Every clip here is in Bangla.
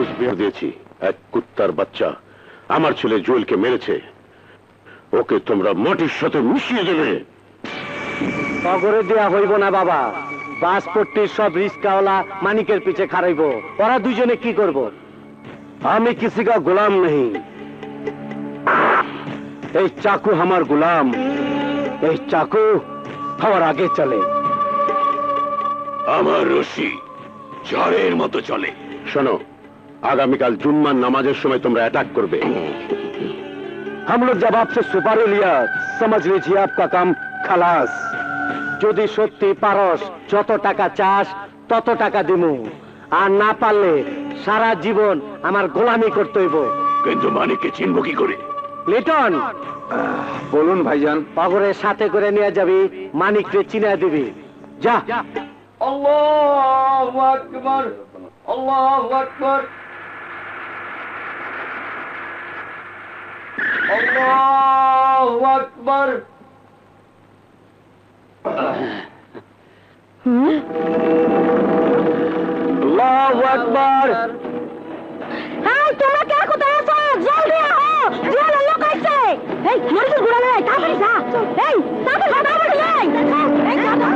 নিউজ বের দিয়েছি, এক কুত্তার বাচ্চা আমার ছেলে জুয়েলকে মেরেছে। ওকে তোমরা মাটির সাথে মিশিয়ে দেবে। করে দেয়া হইব না বাবা, বাসপট্টির সব রিস্কাওয়ালা মানিকের পিছে খারাইব। ওরা দুজনে কি করব? আমি কিসি কা গোলাম नहीं, এই চাকু আমার গোলাম, এই চাকু আমার আগে চলে। আমার রশি ঝড়ের মতো চলে। শোনো, আগামীকাল জুম্মার নামাজের সময় তোমরা অ্যাটাক করবে। हम लोग जब आपसे सुपारी लिया समझ लीजिए आपका काम खलास। যদি সত্যি পারস যত টাকা চাস তত টাকা দিমু, আর না পারলে সারা জীবন আমার গোলামি করতে হইব। কিন্তু মানিককে চিনব কি করে? লিটন, বলুন ভাইজান। পাগরের সাথে করে নিয়ে যাবি, মানিককে চিনা দিবি। যা। আল্লাহু আকবার, আল্লাহু আকবার, আল্লাহু আকবার। আল্লাহু আকবার। এই তোমরা কে কোথায় আছো? জলদি আহো, জেলে লোক আইছে। এই মরিস গুড়া লাই, তাড়াতাড়ি যা। এই তাড়াতাড়ি যা, এই যা যা।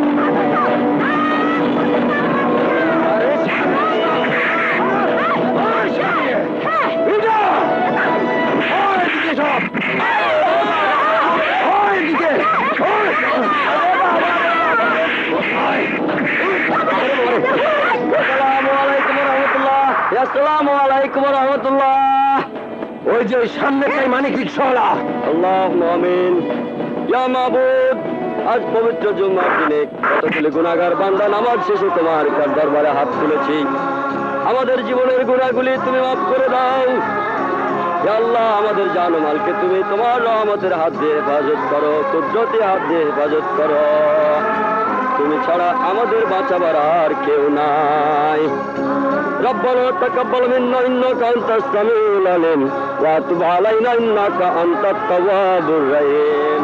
আসসালামু আলাইকুম ওয়া রাহমাতুল্লাহ। ওই যে সামনেটাই মানিক রিকশাওয়ালা। আল্লাহু আমিন। ইয়া মাবুদ, আজ পবিত্র জুমার দিনে কতগুলো গুনাহগার বান্দা নামাজ শেষে তোমার দরবারে হাত তুলেছি। আমাদের জীবনের গুনাহগুলি তুমি মাফ করে দাও। ইয়া আল্লাহ, আমাদের জান ও মালকে তুমি তোমার রহমতের হাত দিয়ে হেফাজত করো, কুদরতি হাত দিয়ে হেফাজত করো। তুমি ছাড়া আমাদের বাঁচাবার আর কেউ নাই। ربنا تقبل منا إنك أنت السميع العليم وتب علينا إنك أنت التواب الرحيم.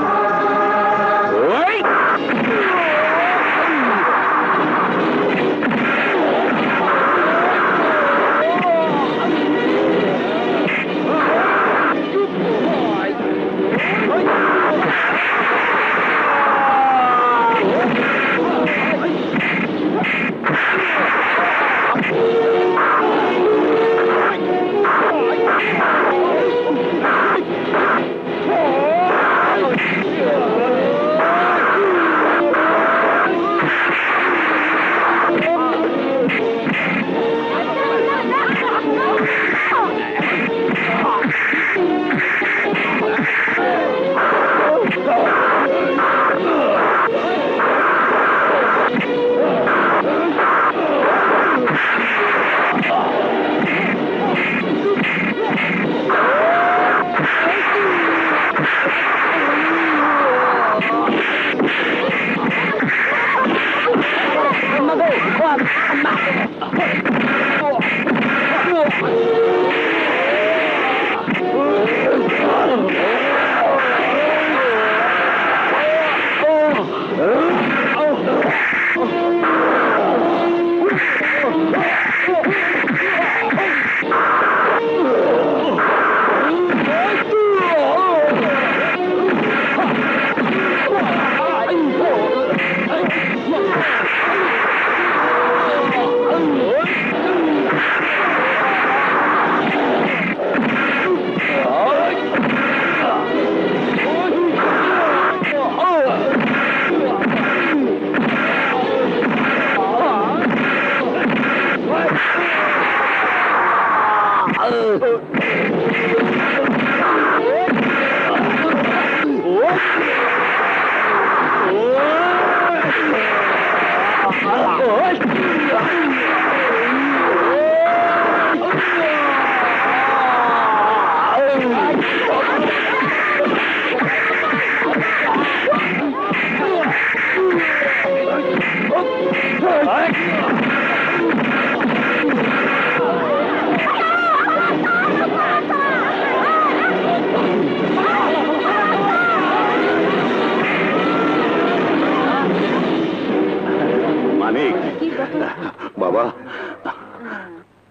বাবা,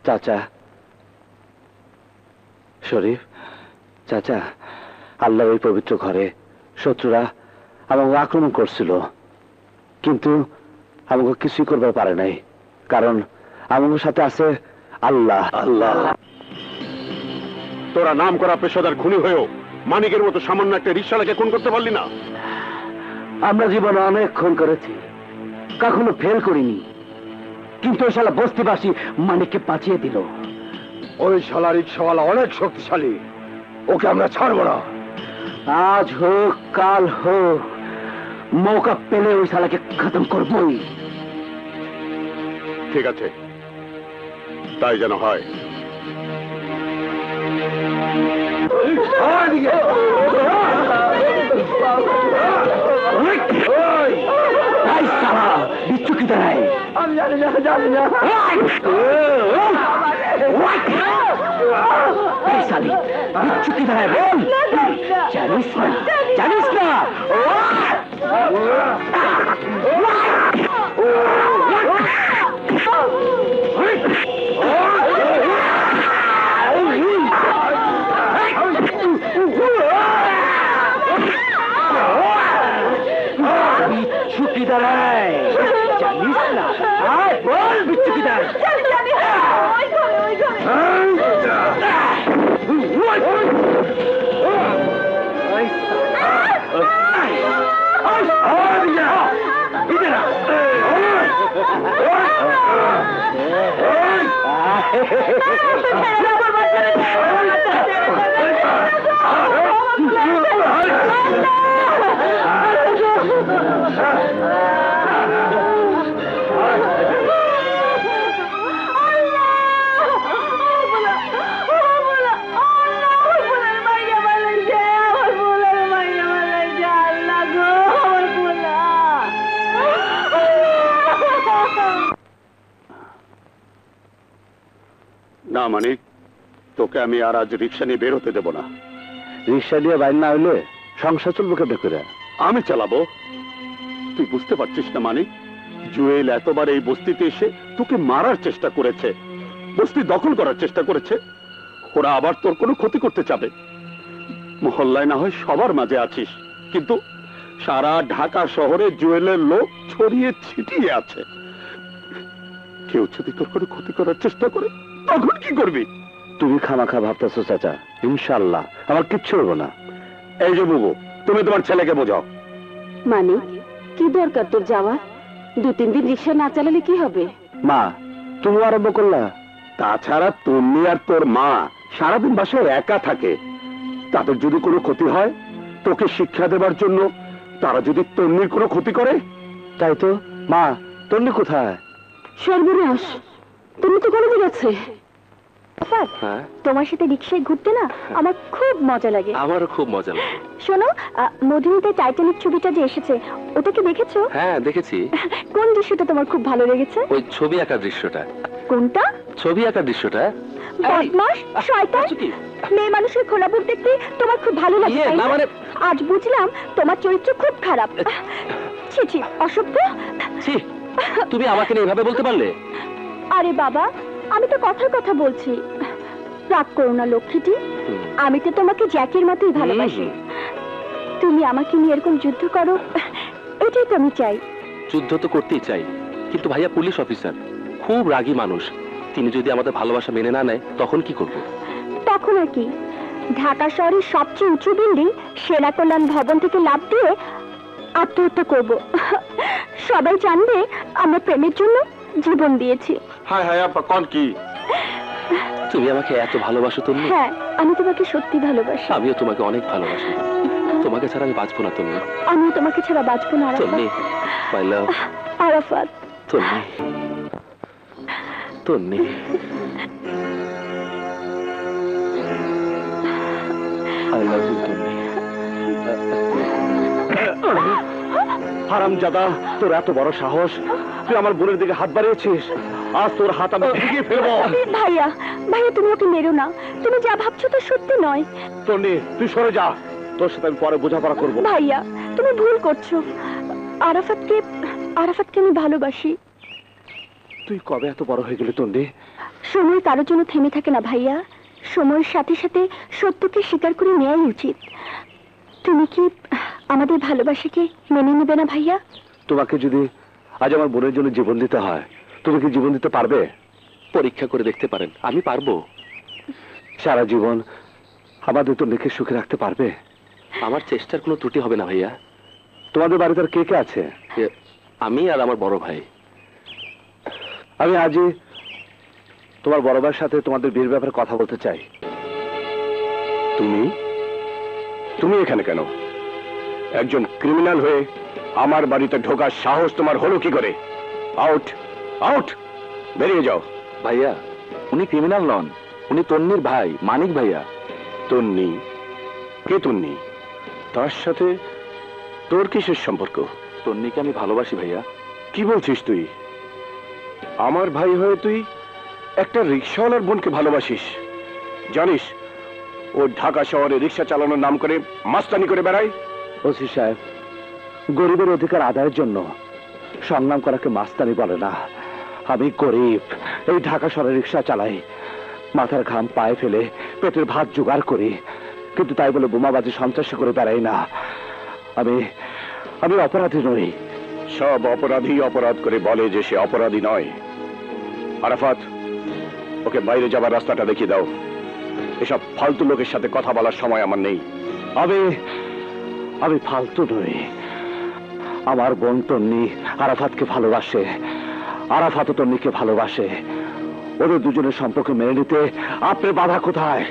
চাচা, শরীফ চাচা, আল্লাহর ওই পবিত্র ঘরে শত্রুরা আমাকে আক্রমণ করছিল, কিন্তু আমাকে কিছুই করবার পারে নাই, কারণ আমার সাথে আছে আল্লাহ। আল্লাহ, তোরা নাম করা পেশাদার খুনি হয়েও মানিকের মতো সামান্য একটা রিকশালাকে খুন করতে পারলি না? আমরা জীবনে অনেক খুন করেছি, কখনো ফেল করিনি, কিন্তু ওই শালা বস্তিবাসী মানিককে বাঁচিয়ে দিল। ওই শালা রিক্সাওয়ালা অনেক শক্তিশালী, ওকে আমরা ছাড়বো না। আজ হোক কাল হোক, মৌকা পেলে ওই শালাকে খতম করবই। ঠিক আছে, তাই যেন হয়। বিচ্ছু কি দাঁড়ায়? আমি জানি না, জানি না। বিচ্ছু কি দাঁড়ায় বল? জানিস না, জানিস না? বিচ্ছু কি দাঁড়ায়? জানিস না? আয় বল, বিচ্ছু কি দাঁড়ায়? না মানিক, তোকে আমি আর আজ রিক্সা নিয়ে বের হতে দেবো না। রিক্সা দিয়ে বাইর না হইলে সংসার চলবো কেমনে করে? আমি চালাবো। তুই বুঝতে পারছিস না মানিক, জুয়েল এতবার এই বস্তিতে এসে তোকে মারার চেষ্টা করেছে, বস্তি দখল করার চেষ্টা করেছে। ওরা আবার তোর কোনো ক্ষতি করতে চাবে। মহল্লায় না হয় সবার মাঝে আছিস, কিন্তু সারা ঢাকা শহরে জুয়েলের লোক ছড়িয়ে ছিটিয়ে আছে। কেউ যদি তোর কোনো ক্ষতি করার চেষ্টা করে তখন কি করবি? তুমি খামাখা ভাবতেছো চাচা, ইনশাআল্লাহ আমার কিচ্ছু হবো না। এই যে বুবু, তুমি তোমার ছেলেকে বোঝাও। মানে কি দরকার তোর যাওয়া? 2-3 দিন রিক্সা না চালালে কি হবে? মা, তুমি আরম্ভ করলা। তাছাড়া তুমি আর তোর মা সারাদিন বাসায় একা থাকে, তাদের যদি কোনো ক্ষতি হয়, তোকে শিক্ষা দেবার জন্য তারা যদি তন্নির কোনো ক্ষতি করে? তাই তো। মা, তন্নি কোথায়? সর্বনাশ, তুমি তো কলেজে গেছে। হ্যাঁ, তোমার সাথে রিক্সায় ঘুরতে না আমার খুব মজা লাগে। আমারও খুব মজা লাগে। শোনো, মধুমিতা টাইটানিক ছবিটা যে এসেছে, ওটা কি দেখেছো? হ্যাঁ দেখেছি। কোন দৃশ্যটা তোমার খুব ভালো লেগেছে? ওই ছবি আঁকার দৃশ্যটা। কোনটা? ছবি আঁকার দৃশ্যটা। বদমাস, শয়তান, মেয়ে মানুষের খোলা বুক দেখতে তোমার খুব ভালো লাগে, তাই না? আজ বুঝলাম তোমার চরিত্র খুব খারাপ। ছি ছি, অসভ্য। ছি, তুমি আমাকে নিয়ে এভাবে বলতে পারলে? আরে বাবা, আমি তো কথার কথা বলছি। রাগ করো না লক্ষ্মীটি, আমি তো তোমাকে জ্যাকের মতোই ভালোবাসি। তুমি আমাকে নিয়ে এরকম যুদ্ধ করো, এটাই তো আমি চাই। যুদ্ধ তো করতেই চাই, কিন্তু ভাইয়া পুলিশ অফিসার, খুব রাগী মানুষ। তিনি যদি আমাদের ভালোবাসা মেনে না নেয় তখন কি করব? তখন আর কি, ঢাকা শহরের সবচেয়ে উঁচু বিল্ডিং সেনা কল্যাণ ভবন থেকে লাফ দিয়ে আত্মহত্যা করব। সবাই জানবে আমরা প্রেমের জন্য জীবন দিয়েছি। হায় হায় আপা, কোন কি? তুমি আমাকে এত ভালোবাসো তুমি? হ্যাঁ, আমি তোমাকে সত্যি ভালোবাসি। আমিও তোমাকে অনেক ভালোবাসি। তোমাকে ছাড়া আমি বাঁচবো না তুমি। আমিও তোমাকে ছাড়া বাঁচবো না তন্নি, মাই লাভ। আরাফাত, তন্নি, তন্নি। আই লাভ ইউ তন্নি। হারামজাদা, তোর এত বড় সাহস, তুই আমার বোনের দিকে হাত বাড়িয়েছিস। আজ তোর হাত আমি ভেঙে ফেলবো। ভাইয়া, ভাইয়া তুমি ওকে মেরো না। তুমি যা ভাবছো তো সত্যি নয়। তন্নি, তুই সরে যা, তোর সাথে আমি পরে বোঝাপড়া করবো। ভাইয়া, তুমি ভুল করছো। আরাফাতকে আমি ভালোবাসি। তুই কবে এত বড় হয়ে গেলি তন্নি? সময় কারোর জন্য থেমে থাকে না ভাইয়া। সময়ের সাথে সাথে সত্যকে স্বীকার করে নেওয়াই উচিত। তুমি কি আমাদের ভালোবাসাকে মেনে নেবে না ভাইয়া? তোমাকে যদি আজ আমার বোনের জন্য জীবন দিতে হয়, তুমি কি জীবন দিতে পারবে? পরীক্ষা করে দেখতে পারেন, আমি পারবো। সারা জীবন আমাদের তো লিখে সুখে রাখতে পারবে? আমার চেষ্টার কোনো ত্রুটি হবে না ভাইয়া। তোমাদের বাড়িতে আর কে কে আছে? আমি আর আমার বড় ভাই। আমি আজই তোমার বড় ভাইয়ের সাথে তোমাদের বিয়ের ব্যাপারে কথা বলতে চাই। তুমি তুমি এখানে কেন? একজন ক্রিমিনাল হয়ে আমার বাড়িতে ঢোকার সাহস তোমার হলো কি করে? আউট, আউট, বেরিয়ে যাও। ভাইয়া, উনি ক্রিমিনাল নন, উনি তন্নির ভাই মানিক ভাইয়া। তন্নি? কে তন্নি? তার সাথে তোর কিসের সম্পর্ক? তন্নিকে আমি ভালোবাসি ভাইয়া। কি বলছিস তুই? আমার ভাই হয়ে তুই একটা রিক্সাওয়ালার বোনকে ভালোবাসিস? জানিস ও ঢাকা শহরে রিক্সা চালানোর নাম করে মাস্তানি করে বেড়ায়? ওসি সাহেব, গরিবের অধিকার আদায়ের জন্য সংগ্রাম করাকে মাস্তানি বলে না। আমি গরিব, এই ঢাকা শহরে রিক্সা চালাই, মাথার ঘাম পায়ে ফেলে পেটের ভাত জোগাড় করি, কিন্তু তাই বলে বোমাবাজি সন্ত্রাসী করে বেড়াই না। আমি আমি অপরাধী নই। সব অপরাধী অপরাধ করে বলে যে সে অপরাধী নয়। আরাফাত, ওকে বাইরে যাবার রাস্তাটা দেখিয়ে দাও। এসব ফালতু লোকের সাথে কথা বলার সময় আমার নেই। আমি ফালতু নই। আমার বোন তন্নি আরাফাতকে ভালোবাসে, আরাফাতও তন্নিকে ভালোবাসে। ওদের দুজনের সম্পর্ক মেনে নিতে আপনার বাধা কোথায়?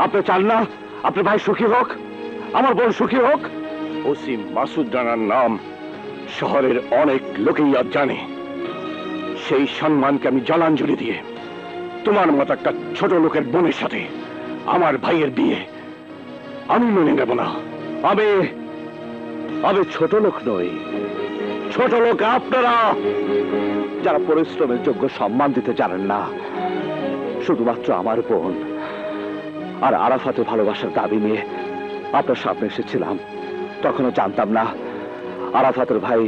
আপনি চান না আপনার ভাই সুখী হোক, আমার বোন সুখী হোক? ওসি মাসুদ রানার নাম শহরের অনেক লোকেই আজ জানে। সেই সম্মানকে আমি জলাঞ্জলি দিয়ে তোমার মতো একটা ছোট লোকের বোনের সাথে আমার ভাইয়ের বিয়ে আমি মেনে নেব না। আমি ছোট লোক নই, ছোট লোক আপনারা, যারা পরিশ্রমের যোগ্য সম্মান দিতে জানেন না। শুধুমাত্র আমার বোন আর আরাফাতে ভালোবাসার দাবি নিয়ে আপনার সামনে এসেছিলাম। তখনও জানতাম না আরাফাতের ভাই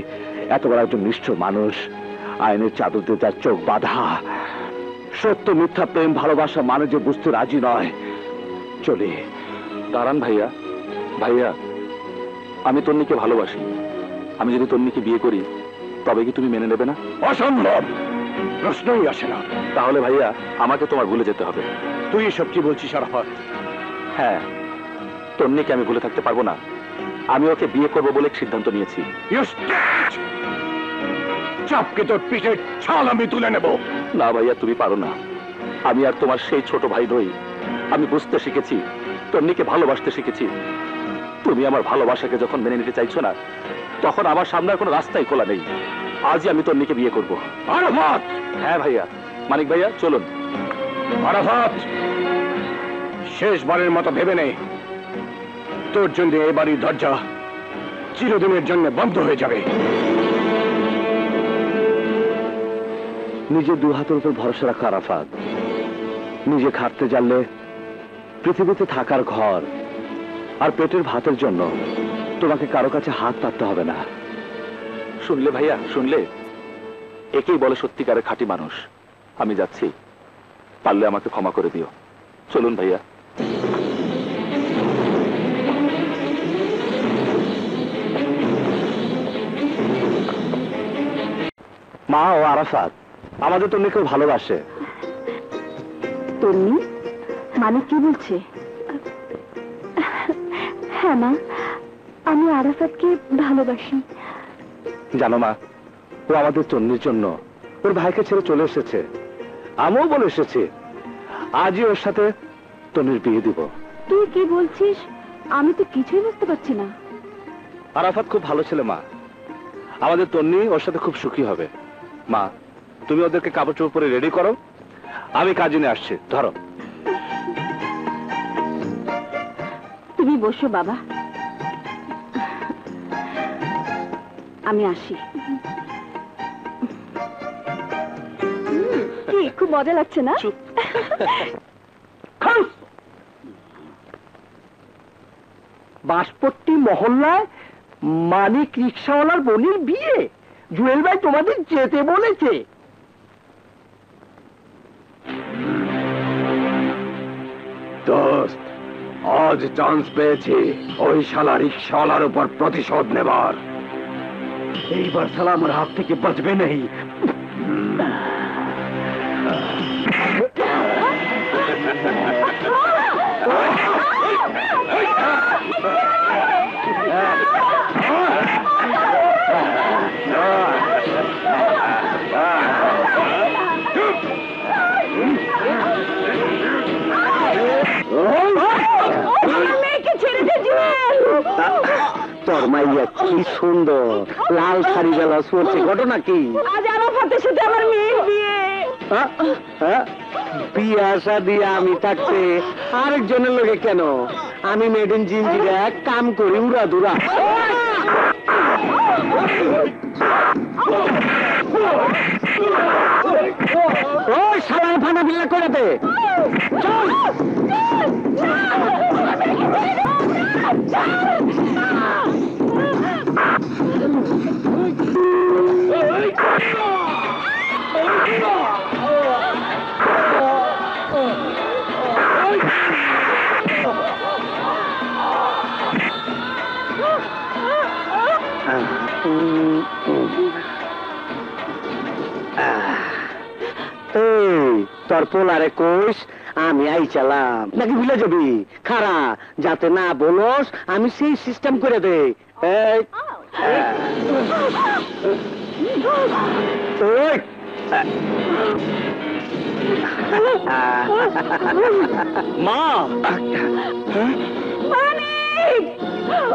এত বড় একজন নিষ্ঠুর মানুষ, আইনের চাদর দিয়ে তার চোখ বাঁধা। সত্য মিথ্যা প্রেম ভালোবাসা মানে যে বুঝতে রাজি নয়। চলি। দাঁড়ান ভাইয়া, ভাইয়া আমি তন্নিকে ভালোবাসি। আমি যদি তন্নিকে বিয়ে করি তবে কি তুমি মেনে নেবে না? অসম্ভব, প্রশ্নই আসে না। তাহলে ভাইয়া আমাকে তোমার ভুলে যেতে হবে। তুই এসব কি বলছিস আরাফাত? হ্যাঁ, তন্নিকে আমি ভুলে থাকতে পারবো না। আমি ওকে বিয়ে করবো বলে সিদ্ধান্ত নিয়েছি। চাপকে তোর পিঠের ছাল আমি তুলে নেব। না ভাইয়া, তুমি পারো না। আমি আর তোমার সেই ছোট ভাই নই। আমি বুঝতে শিখেছি, তন্নিকে ভালোবাসতে শিখেছি। তুমি আমার ভালোবাসাকে যখন মেনে নিতে চাইছো না, তখন আমার সামনে আর কোনো রাস্তাই খোলা নেই। আজই আমি তন্নিকে বিয়ে করবো। আরাফাত! হ্যাঁ ভাইয়া। মানিক ভাইয়া চলুন। আরাফাত, শেষবারের মতো ভেবে নে, তোর জন্য এই বাড়ির দরজা চিরদিনের জন্য বন্ধ হয়ে যাবে। নিজের দু হাতের উপর ভরসা রাখা আরাফাত। নিজে খাটতে জানলে পৃথিবীতে থাকার ঘর আর পেটের ভাতের জন্য তোমাকে কারো কাছে হাত পাততে হবে না। শুনলে ভাইয়া, শুনলে? একেই বলে সত্যিকারের খাঁটি মানুষ। আমি যাচ্ছি, পারলে আমাকে ক্ষমা করে দিও। চলুন ভাইয়া। মা ও আরাফাত আমাদের তন্নিকেও ভালোবাসে। তন্নি, মানিক কি বলছে? হ্যাঁ মা, আমি আরাফাতকে ভালোবাসি। জানো মা, ও আমাদের তন্নির জন্য ওর ভাইকে ছেড়ে চলে এসেছে। আমিও বলে এসেছি আজই ওর সাথে তন্নির বিয়ে দিব। তুই কি বলছিস? আমি তো কিছুই বুঝতে পারছি না। আরাফাত খুব ভালো ছেলে মা, আমাদের তন্নি ওর সাথে খুব সুখী হবে। মা, তুমি ওদেরকে কাপড় চোপড় পরে রেডি করো, আমি কাজে নিয়ে আসছি। ধরো। তুমি বসো বাবা, আমি আসি। কি খুব মজা লাগছে না? বাঁশপট্টি মহল্লায় মানিক রিক্সাওয়ালার বোনের বিয়ে। জুয়েল ভাই তোমাদের যেতে বলেছে। দোস্ত, আজ চান্স পেয়েছি ওই শালা রিক্সাওয়ালার উপর প্রতিশোধ নেবার। এইবার শালা আমার হাত থেকে বাঁচবে নেই। তোর মাইয়া কি সুন্দর, লাল শাড়ি বেলা চলছে, ঘটনা কি? আজ আরাফাতের সাথে আমার মেয়ের বিয়ে। বিয়ে আসা দিয়ে আমি থাকতে আরেকজনের লোকে কেন? আমি মেড ইন জিঞ্জিরা কাম করি উড়া দুরা। ওই শালার ফানা বিল্লা করে দে। চল তোর পোলারে কোষ আমি আই চালাম নাকি ভুলে যাবি? খারা যাতে না বলস আমি সেই সিস্টেম করে দে। মা,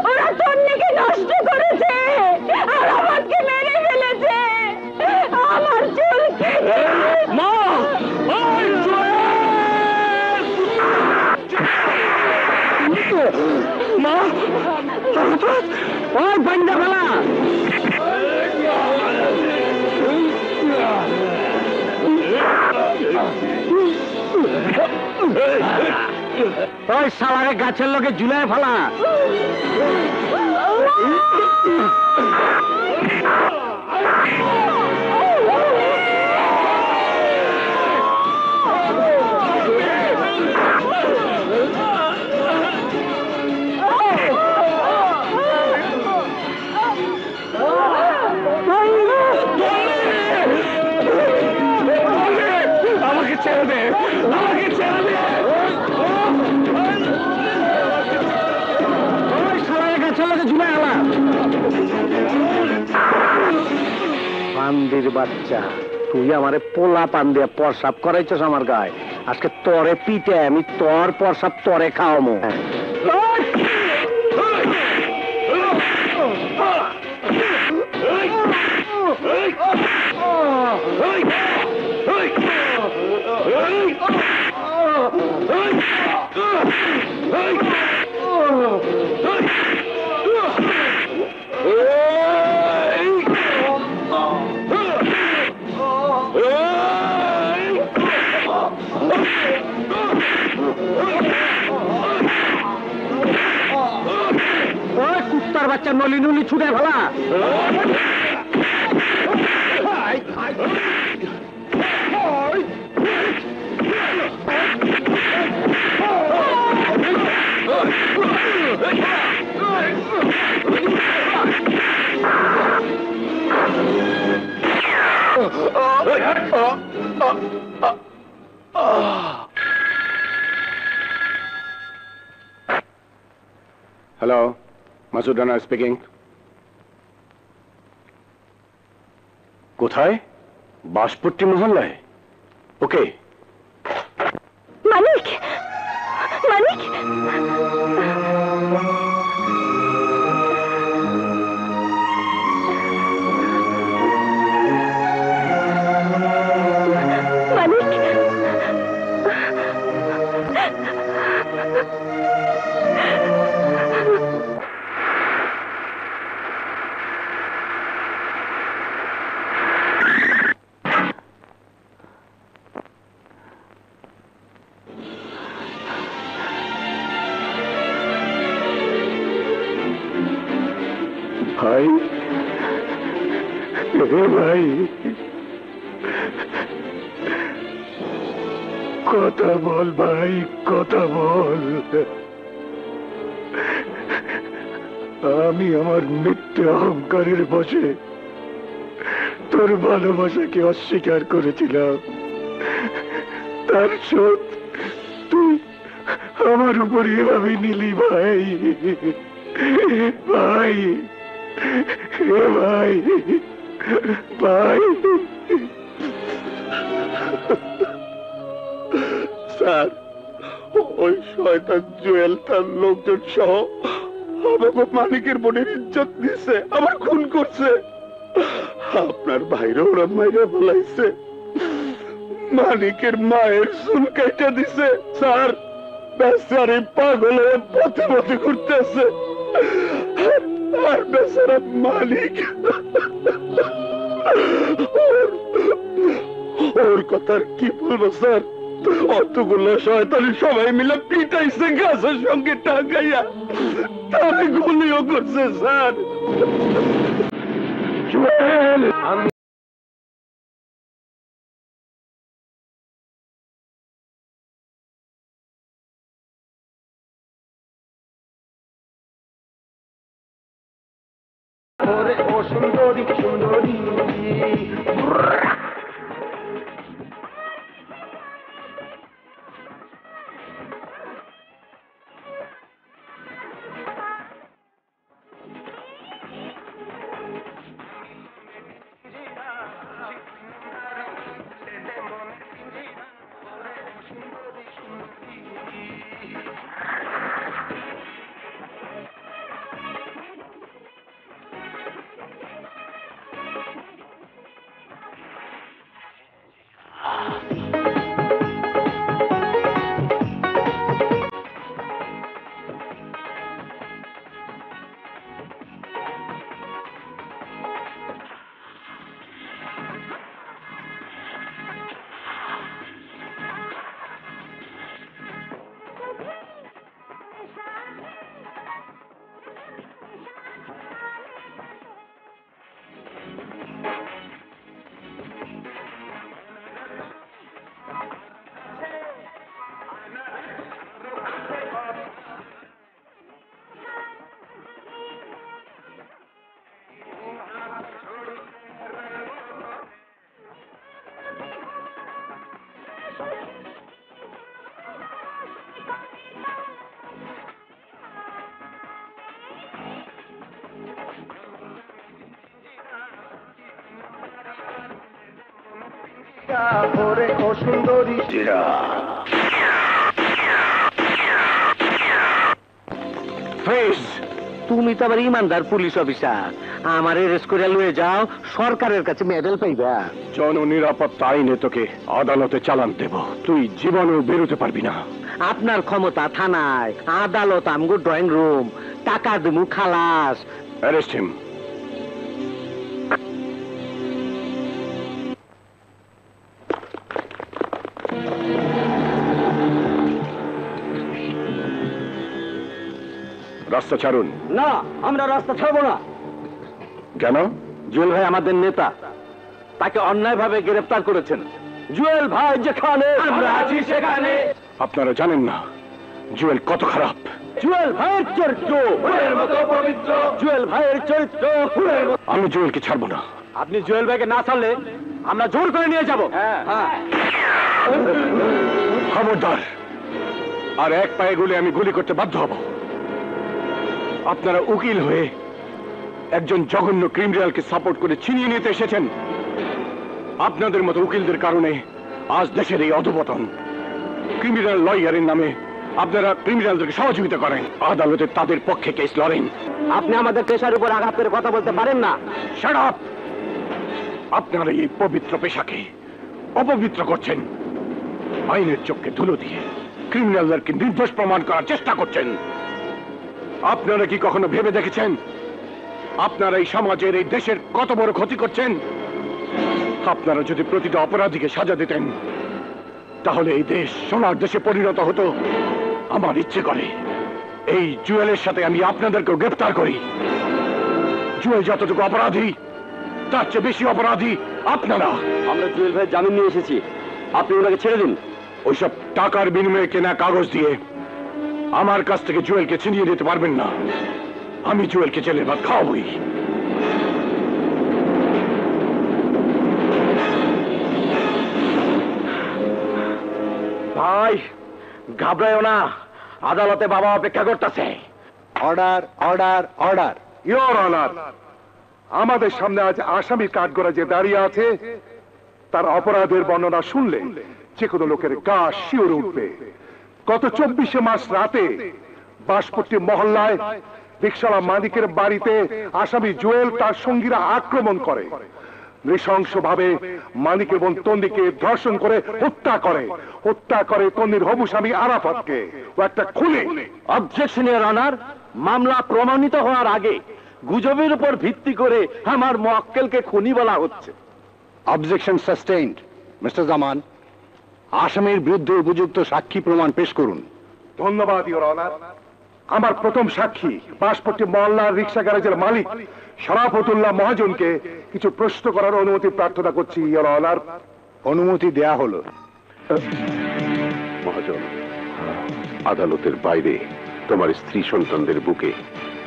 ওরা তন্নিকে নষ্ট করেছে আর আমাকে মেরে ফেলেছে। আমার চুল মা, মা, ওই বান্দা ফেলা। ওই শালারে গাছের লোকে ঝুলায় ফেলা। আমাকে ছেড়ে দে, আমাকে ছেড়ে দে। ওই শালারে গাছের লোকে ঝুলায় ফেলা। পান্দির বাচ্চা, তুই আমারে পোলা পান দিয়ে প্রসাব করাইছস আমার গায়ে। আজকে তরে পিটে আমি তোর প্রসাব তরে খাওয়ামো। কুত্তার বাচ্চা নলি নলি ছুটে ফেলা। Hello, Masud Rana speaking. কোথায়? বাঁশপট্টি মহল্লায়। ওকে। মানিক, মানিক, মানিক, ভাই, ভাই, কথা বল ভাই, কথা বল। আমি আমার মিথ্যে অহংকারের বশে তোর ভালোবাসাকে অস্বীকার করেছিলাম, তার শোধ তুই আমার উপর এভাবে নিলি ভাই। ভাই, এ ভাই, ভাই। স্যার, ওই শয়তান জুয়েল তার লোকজন সহ আমাকে মানিকের বোনের ইজ্জত দিছে, আমার খুন করছে। আপনার ভাইরে ওরা মাইরে বলাইছে, মানিকের মায়ের চুল কাইটা দিছে। স্যার, বেচারি পাগল হয়ে পথে পথে ঘুরতেছে, আর বেচারা মালিক ওর কথা কি বলবো স্যার? অতগুলো শয়তানি সবাই মিলে পিটাইছে গাছের সঙ্গে টাকাইয়া, তারে গুলিও করছে স্যার। আমি ও সুন্দরী সুন্দরী, ওরে ও সুন্দরী। তুমি তো আবার ইমানদার পুলিশ অফিসার, আমার এরেস্ট করে লয়ে যাও, সরকারের কাছে মেডেল পাইবা। জননিরাপত্তা আইনে তোকে আদালতে চালান দেব, তুই জীবনেও বেরোতে পারবি না। আপনার ক্ষমতা থানায়, আদালত আমগো ড্রয়িং রুম, টাকা দিমু খালাস। Arrest him. রাস্তা ছাড়ুন। না, আমরা রাস্তা ছাড়বো না। কেন? জুয়েল ভাই আমাদের নেতা, তাকে অন্যায়ভাবে গ্রেফতার করেছেন। জুয়েল ভাই যেখানে, আমরা আছি সেখানে। আপনারা জানেন না জুয়েল কত খারাপ। জুয়েল ভাইয়ের চরিত্র ফুলের মতো পবিত্র, জুয়েল ভাইয়ের চরিত্র ফুলের মতো। আমি জুয়েলকে ছাড়বো না। আপনি জুয়েল ভাইকে না ছাড়লে আমরা জোর করে নিয়ে যাব। খবরদার, আর এক পায়ে গুলি আমি গুলি করতে বাধ্য হব। আপনারা উকিল হয়ে একজন জঘন্য ক্রিমিনালকে সাপোর্ট করে ছিনিয়ে নিতে এসেছেন। আপনাদের মতো উকিলদের কারণে আজ দেশের এই অধপতন। ক্রিমিনাল লয়ারের নামে আপনারা ক্রিমিনালদেরকে সহযোগিতা করেন, আদালতে তাদের পক্ষে কেস লড়েন। আপনি আমাদের পেশার উপর আঘাত করে কথা বলতে পারেন না। Shut up! আপনারা এই পবিত্র পেশাকে অপবিত্র করছেন, আইনের চোখকে ধুলো দিয়ে ক্রিমিনালদেরকে নির্দোষ প্রমাণ করার চেষ্টা করছেন। আপনারা কি কখনো ভেবে দেখেছেন আপনারা এই সমাজের, এই দেশের কত বড় ক্ষতি করছেন? আপনারা যদি প্রতিটা অপরাধীকে সাজা দিতেন তাহলে এই দেশ সোনার দেশে পরিণত হতো। আমার ইচ্ছে করে এই জুয়েলের সাথে আমি আপনাদেরকেও গ্রেফতার করি। জুয়েল যতটুকু অপরাধী তার চেয়ে বেশি অপরাধী আপনারা। আমরা জুয়েল ভাই জামিন নিয়ে এসেছি, আপনি ওনাকে ছেড়ে দিন। ওইসব টাকার বিনিময়ে কেনা কাগজ দিয়ে আমার কাছ থেকে জুয়েলকে ছিনিয়ে নিতে পারবেন না। আমি জুয়েলকে জেলের ভাত খাওয়াবই। ভাই ঘাবড়ায়ও না, আদালতে বাবা অপেক্ষা করতেছে। Order, order, order. Your honour, আমাদের সামনে আজ আসামি কাঠগড়া যে দাঁড়িয়ে আছে তার অপরাধের বর্ণনা শুনলে যে কোনো লোকের গা শিউরে উঠবে। গত 24 মার্চ রাতে বাঁশপট্টি মহল্লায় রিকশাওয়ালা মালিকের বাড়িতে আসামি জুয়েল তার সঙ্গীরা আক্রমণ করে, নৃশংসভাবে মালিকের বোন তন্দিকে ধর্ষণ করে হত্যা করে তন্দির হবু স্বামী আরাফাতকে। ও একটা খুনি। অবজেকশন ইওর অনার, মামলা প্রমাণিত হওয়ার আগে গুজবের উপর ভিত্তি করে আমার মোয়াক্কেলকে খুনি বলা হচ্ছে। Objection sustained. মিস্টার জামান, আসামির বিরুদ্ধে উপযুক্ত সাক্ষী প্রমাণ পেশ করুন। ধন্যবাদ ইওর অনার। আমার প্রথম সাক্ষী বাঁশপট্টি মহল্লার রিকশা গ্যারেজের মালিক শরাফতুল্লাহ মহাজনকে কিছু প্রশ্ন করার অনুমতি প্রার্থনা করছি ইওর অনার। অনুমতি দেয়া হলো। মহাজন, আদালতের বাইরে তোমার স্ত্রী সন্তানদের বুকে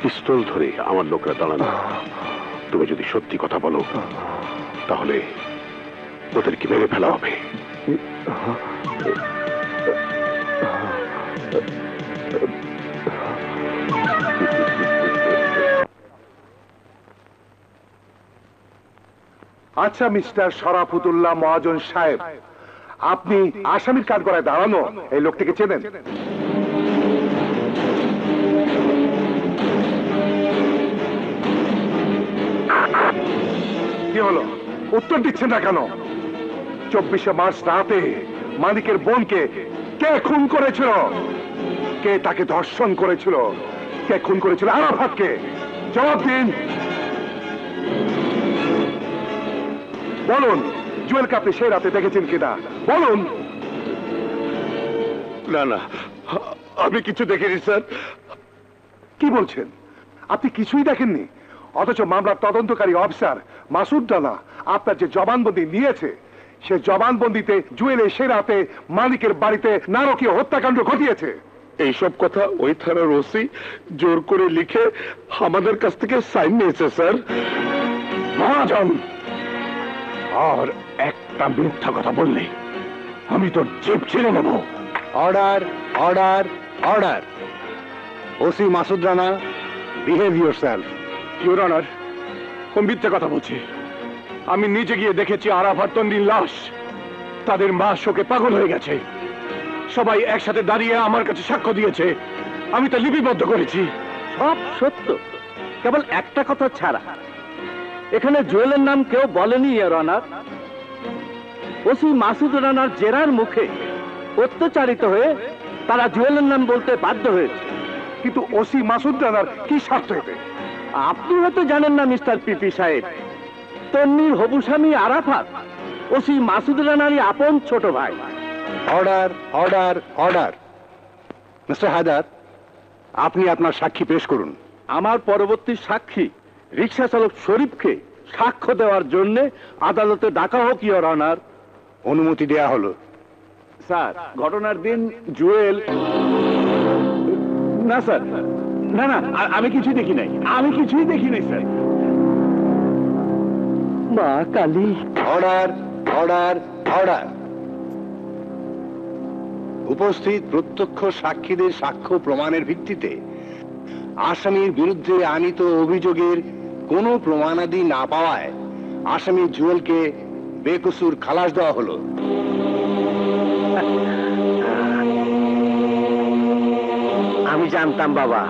পিস্তল ধরে আমার লোকরা দাঁড়ানো। তুমি যদি সত্যি কথা বলো তাহলে ওদেরকে মেরে ফেলা হবে। আচ্ছা মিস্টার শরাফতুল্লাহ মহাজন সাহেব, আপনি আসামির কাঠগড়ায় দাঁড়ানো এই লোকটিকে চেনেন? কি হলো, উত্তর দিচ্ছেন না কেন? 24 মার্চ রাতে মালিকের বোনকে কে খুন করেছিল? কে তাকে ধর্ষণ করেছিল? কে খুন করেছিল আরাফাতকে? জবাব দিন। বলুন, জুয়েলকে আপনি সেই রাতে দেখেছেন কিনা বলুন। না না, আমি কিছু দেখিনি স্যার। কি বলছেন? আপনি কিছুই দেখেননি? অথচ মামলার তদন্তকারী অফিসার মাসুদ রানা আপনার যে জবানবন্দি নিয়েছে সে জবানবন্দিতে জুয়েল সেই রাতে মালিকের বাড়িতে নারকীয় হত্যাকাণ্ড ঘটিয়েছে। এইসব কথা ওই থানার ওসি জোর করে লিখে আমাদের কাছ থেকে সাইন নিয়েছে স্যার। মহাজন, আর একটা মিথ্যা কথা বললে আমি তোর জিভ ছিঁড়ে নেব। Order, order, order. OC Masud Rana, behave yourself. Your honour, কোন মিথ্যা কথা বলছে? আমি নিজে গিয়ে দেখেছি আরাফাত তন্দির লাশ। তাদের মা শোকে পাগল হয়ে গেছে। সবাই একসাথে দাঁড়িয়ে আমার কাছে সাক্ষ্য দিয়েছে। আমি তা লিপিবদ্ধ করেছি। সব সত্য, কেবল একটা কথা ছাড়া। এখানে জুয়েলের নাম কেউ বলেনি ইওর অনার। ওসি মাসুদ রানার জেরার মুখে অত্যাচারিত হয়ে তারা জুয়েলের নাম বলতে বাধ্য হয়েছে। কিন্তু ওসি মাসুদ রানার কি স্বার্থ এতে? আপনি হয়তো জানেন না মিস্টার পিপি সাহেব, তন্নির হবু স্বামী আরাফাত ওসি মাসুদ রানারই আপন ছোট ভাই। Order, order, order. Mister Haider, আপনি আপনার সাক্ষী পেশ করুন। আমার পরবর্তী সাক্ষী রিকশা চালক শরীফকে সাক্ষ্য দেওয়ার জন্য আদালতে ডাকা হোক ইওর অনার। অনুমতি দেয়া হলো। স্যার, ঘটনার দিন জুয়েল... না স্যার, না না, আমি কিছুই দেখি নাই, আমি কিছুই দেখি নাই স্যার। মা কালী। Order, order, order. উপস্থিত প্রত্যক্ষ সাক্ষীদের সাক্ষ্য প্রমাণের ভিত্তিতে আসামির বিরুদ্ধে আনিত অভিযোগের কোনো প্রমাণাদি না পাওয়ায় আসামি জুয়েলকে বেকসুর খালাস দেওয়া হলো। আমি জানতাম বাবা,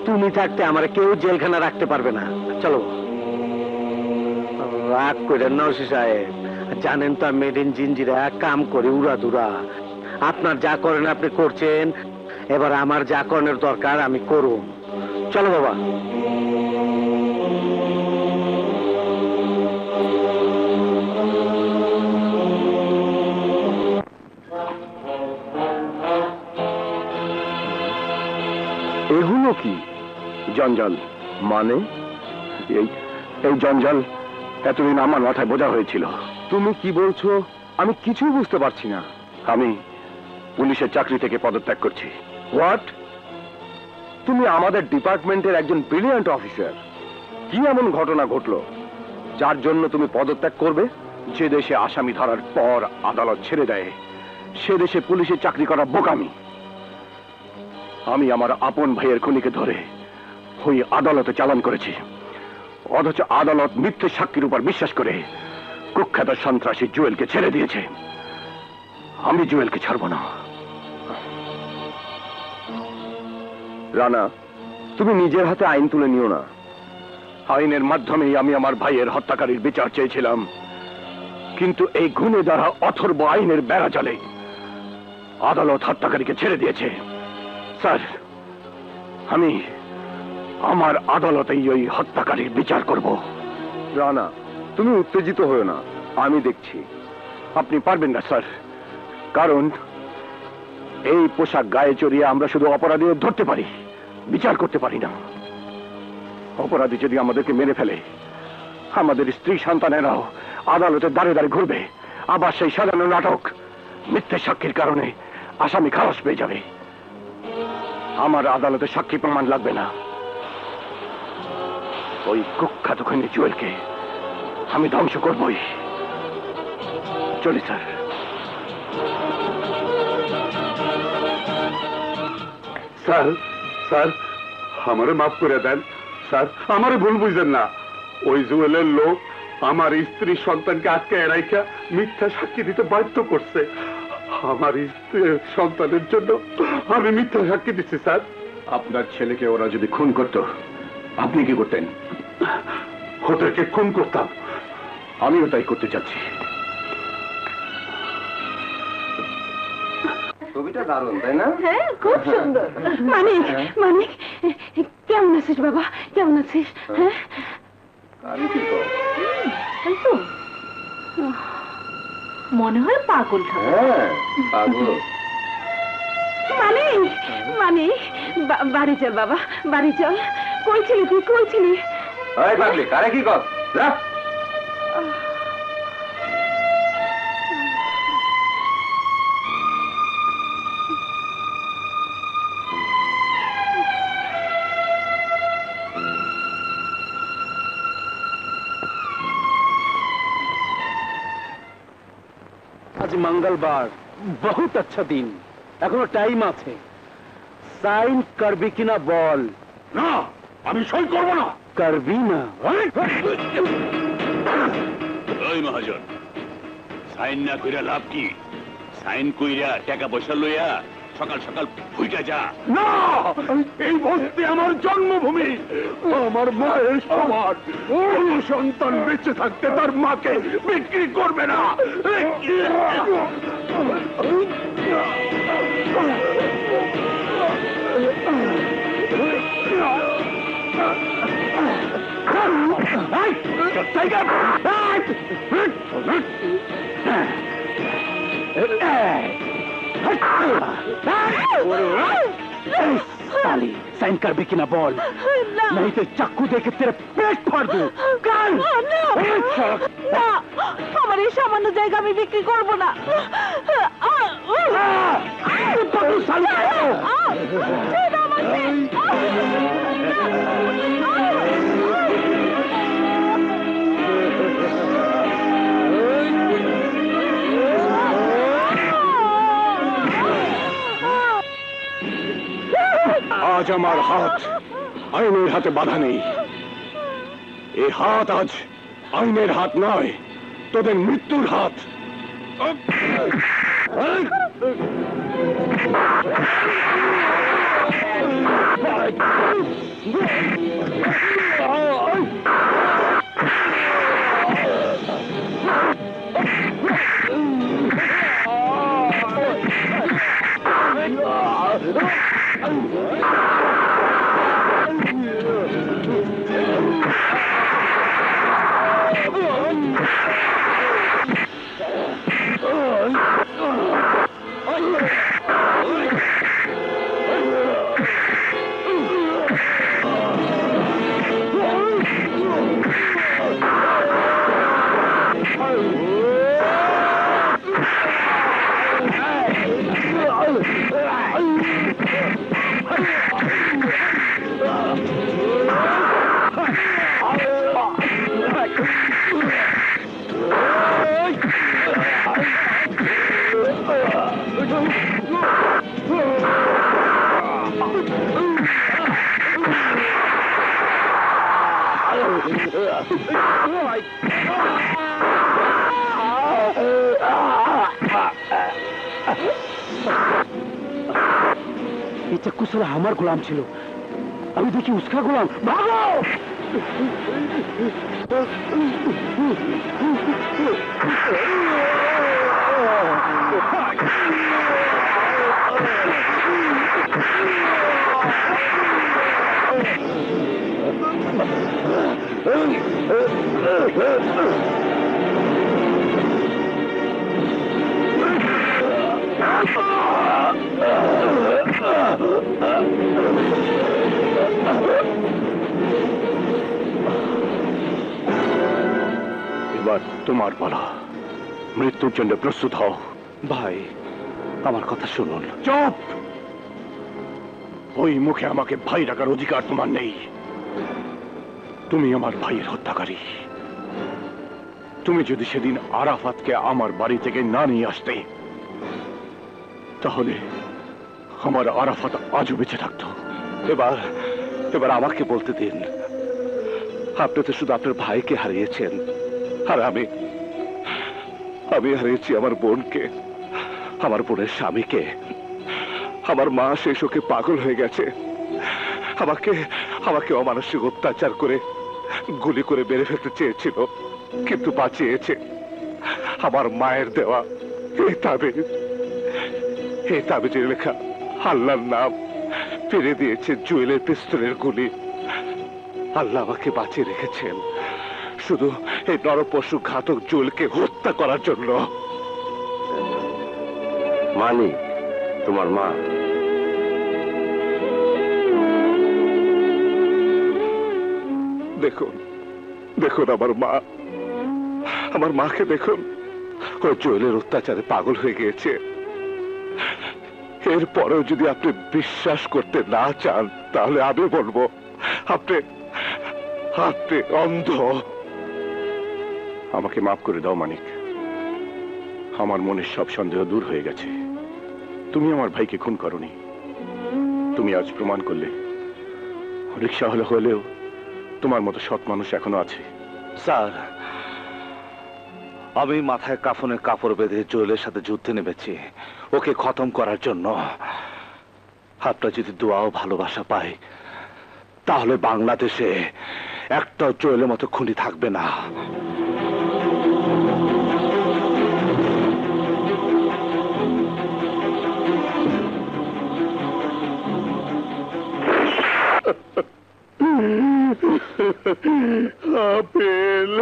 তুমি থাকতে আমার কেউ জেলখানা রাখতে পারবে না। চলো। রাগ করেন না ওসি সাহেব, জানেন তো মেড ইন জিঞ্জিরা কাম করে উড়াধুরা। আপনার যা করেন আপনি করছেন, এবার আমার যা করার দরকার আমি করুন। চলো বাবা। এগুলো কি জঞ্জাল? মানে এই এই জঞ্জাল এতদিন আমার মাথায় বোঝা হয়েছিল। তুমি কি বলছো আমি কিছুই বুঝতে পারছি না। পুলিশের চাকরি থেকে পদত্যাগ করছি। হোয়াট? তুমি আমাদের ডিপার্টমেন্টের একজন ব্রিলিয়ান্ট অফিসার, কি এমন ঘটনা ঘটলো যার জন্য তুমি পদত্যাগ করবে? যে দেশে আসামি ধরার পর আদালত ছেড়ে দেয় সে দেশে পুলিশের চাকরি করা বোকামি। আমি আমার আপন ভাইয়ের খুনিকে ধরে ওই আদালতে চালান করেছি, অথচ আদালত মিথ্যে সাক্ষীর উপর বিশ্বাস করে কুখ্যাত সন্ত্রাসী জুয়েলকে ছেড়ে দিয়েছে। আমি জুয়েলকে ছাড়ব না। রানা, তুমি নিজের হাতে আইন তুলে নিও না। আইনের মাধ্যমেই আমি আমার ভাইয়ের হত্যাকারীর বিচার চেয়েছিলাম, কিন্তু এই গুণে দ্বারা অথর্ব আইনের বেড়া জালে আদালত হত্যাকারীকে ছেড়ে দিয়েছে। স্যার, আমি আমার আদালতেই ওই হত্যাকারীর বিচার করব। রানা, তুমি উত্তেজিত হও না, আমি দেখছি। আপনি পারবেন না স্যার, কারণ এই পোশাক গায়ে চড়িয়ে আমরা শুধু অপরাধীদের ধরতে পারি, বিচার করতে পারি না। অপরাধী যদি আমাদেরকে মেরে ফেলে, আমাদের স্ত্রী সন্তানেরাও আদালতের দ্বারে দ্বারে ঘুরবে, আবার সেই সাজানো নাটক, মিথ্যে সাক্ষীর কারণে আসামি খালাস পেয়ে যাবে। আমার আদালতে সাক্ষী প্রমাণ লাগবে না। ওই কুখ্যাত খুনি জুয়েলকে আমি ধ্বংস করবই। চলি স্যার। স্যার, স্যার, আমারে মাফ করে দেন স্যার, আমারে ভুল বুঝেন না। ওই জুয়েলের লোক আমার স্ত্রী সন্তানকে আজকে এড়াইকা মিথ্যা সাক্ষী দিতে বাধ্য করছে। আমার স্ত্রী সন্তানের জন্য আমি মিথ্যা সাক্ষী দিচ্ছি স্যার। আপনার ছেলেকে ওরা যদি খুন করত, আপনি কি করতেন? ওদেরকে খুন করতাম। আমিও তাই করতে চাচ্ছি। ছবিটা দারুণ, তাই না? হ্যাঁ, খুব সুন্দর। মানিক, মানিক, কেমন আছিস বাবা? কেমন আছিস? হ্যাঁ, এই তো মনে হয় পাগল। হ্যাঁ, পাগল। মানিক, মানিক, বাড়ি চল বাবা, বাড়ি চল। কই ছিলি তুই? কই ছিলি? এই পাগলি, কারে কি কর? যা। आज मंगलवार, बहुत अच्छा दिन, এখনো টাইম আছে। সাইন করবি কিনা বল। না, আমি সই করব না। করবি না? ওই মহাজন, সাইন না কইরা লাভ কি? সাইন কইরা টাকা পয়সা লইয়া সকাল সকাল ফুইটা যা। না, এই বস্তি আমার জন্মভূমি, আমার মায়ের সমান। কোন সন্তান বেঁচে থাকতে তার মাকে বিক্রি করবে না। साइन कर भी कि ना बोल, नहीं तो चाकू दे के तेरे पेट फाड़ दूं। कर না, আমার এই সামান্য জায়গা আমি বিক্রি করব না। আজ আমার হাত আইনের হাতে বাধা নেই। এই হাত আজ আইনের হাত নয়, তোদের মৃত্যুর হাত। চাক্ষুসরা আমার গোলাম ছিল, আমি দেখি উস্কা গোলাম। ভাগো! এবার তোমার বলা, মৃত্যুর জন্য প্রস্তুত হও। ভাই, আমার কথা শুনুন। চুপ! ওই মুখে আমাকে ভাই ডাকার অধিকার তোমার নেই। তুমি আমার ভাইয়ের হত্যাকারী। তুমি যদি সেদিন আরাফাতকে আমার বাড়ি থেকে না নিয়ে আসতে, তাহলে আমার আরাফাত আজও বেঁচে থাকতো। এবার আমাকে বলতে দিন, আপনি তো শুধু আপনার ভাইকে হারিয়েছেন, আর আমি হারিয়েছি আমার বোনকে, আমার বোনের স্বামীকে। আমার মা সেই শোকে পাগল হয়ে গেছে। আমাকে অমানসিক অত্যাচার করে গুলি করে মেরে ফেলতে চেয়েছিল, কিন্তু বাঁচিয়েছে আমার মায়ের দেওয়া এই তাবিজে লেখা আল্লাহর নাম। ফিরে দিয়েছে জুয়েলের পিস্তলের গুলি। আল্লাহ আমাকে বাঁচিয়ে রেখেছেন শুধু এই নরপশু ঘাতক জুয়েলকে হত্যা করার জন্য। মানি তোমার মা। দেখুন আমার মাকে দেখুন, ওই জুয়েলের অত্যাচারে পাগল হয়ে গিয়েছে। এরপরেও যদি আপনি বিশ্বাস করতে না চান, তাহলে আমি বলবো আপনি অন্ধ। আমাকে মাফ করে দাও মানিক, আমার মনের সব সন্দেহ দূর হয়ে গেছে। তুমি আমার ভাইকে খুন করনি। তুমি আজ প্রমাণ করলে রিকশাওয়ালা হলেও তোমার মতো সৎ মানুষ এখনো আছে। স্যার, আমি মাথায় কাফনের কাপড় বেঁধে জুয়েলের সাথে যুদ্ধে নেমেছি ওকে খতম করার জন্য। আপনার যদি দোয়া ও ভালোবাসা পাই, তাহলে বাংলাদেশে একটা জুয়েলের মতো খুনি থাকবে না। আপেল,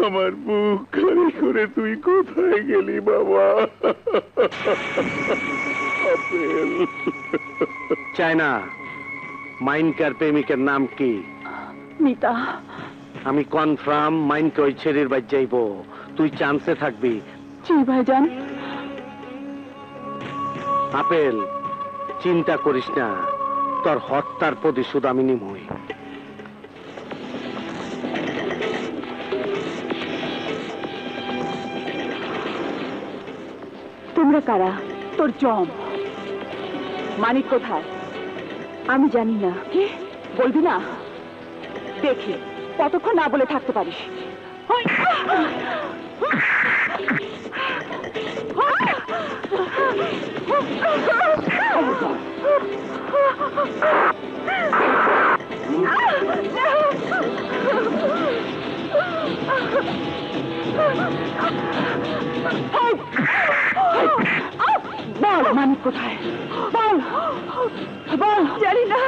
আমার বুক খালি করে তুই কোথায় গেলি বাবা? আপেল। চায়না, মাইনকার প্রেমিকের নাম কি? মিতা। আমি কনফার্ম মাইনকে ওই ছেলের বাড়ি যাইব। তুই চান্সে থাকবি। জি ভাইজান। আপেল, চিন্তা করিস না, তোর হত্যার প্রতিশোধ আমি নিমই। তোমরা কারা? তোর জম। মানিক কোথায়? আমি জানি না। কি বলবি না? দেখি কতক্ষণ না বলে থাকতে পারিস। বল মানিক কোথায়? বল বল। জানি না।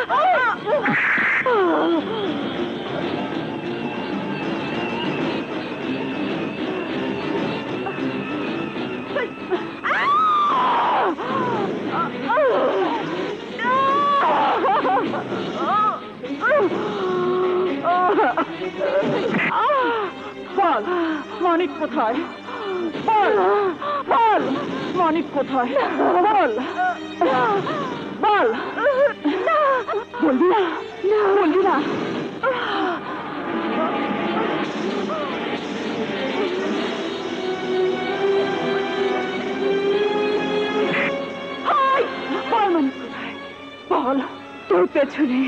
বল মানিক কোথায়? বল বল মানিক কোথায়? বল বল। বলবি না? বলবি না? বল মানিক কোথায়? বল। তোর পেছনে।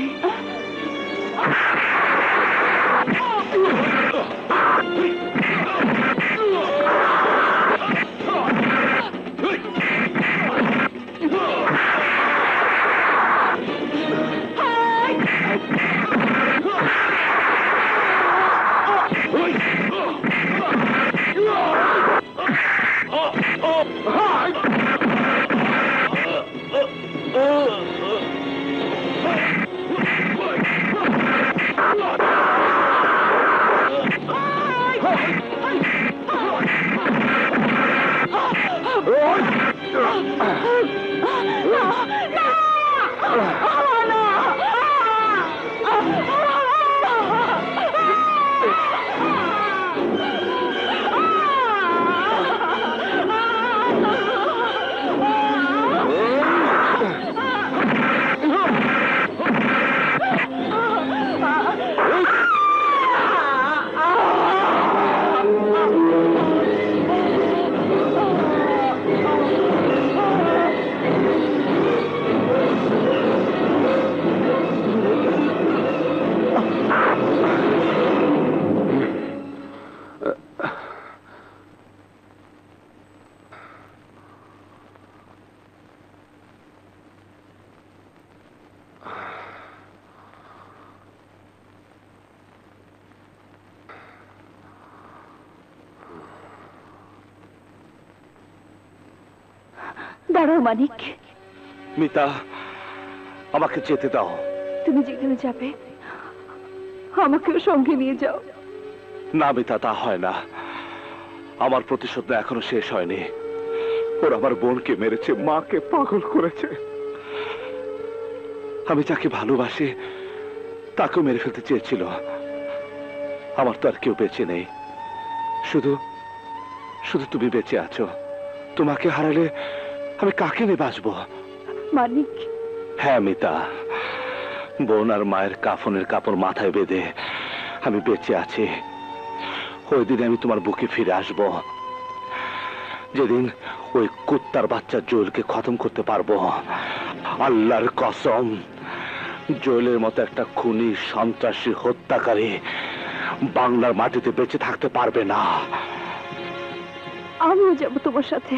দাঁড়াও মানিক, মিতা, আমাকে যেতে দাও। তুমি যেখানে যাবে আমাকেও সঙ্গে নিয়ে যাও। না মিতা, তা হয় না। আমার প্রতিশোধ এখনো শেষ হয়নি। ওর আমার বোনকে মেরেছে, মাকে পাগল করেছে। আমি যাকে ভালোবাসি তাকেও মেরে ফেলতে চেয়েছিল। আমার তো আর কেউ বেঁচে নেই, শুধু শুধু তুমি বেঁচে আছো। তোমাকে হারালে আমি কাকে নিয়ে বাঁচবো? মানিক। হ্যাঁ মিতা, বোন আর মায়ের কাফনের কাপড় মাথায় বেঁধে আমি বেঁচে আছি। ওই দিনে আমি তোমার বুকে ফিরে আসব, যেদিন ওই কুত্তার বাচ্চা জোয়েলকে খতম করতে পারবো। আল্লাহর কসম, জোয়েলের মতো একটা খুনি, সন্ত্রাসী, হত্যাকারী বাংলার মাটিতে বেঁচে থাকতে পারবে না। আমিও যাব তোমার সাথে।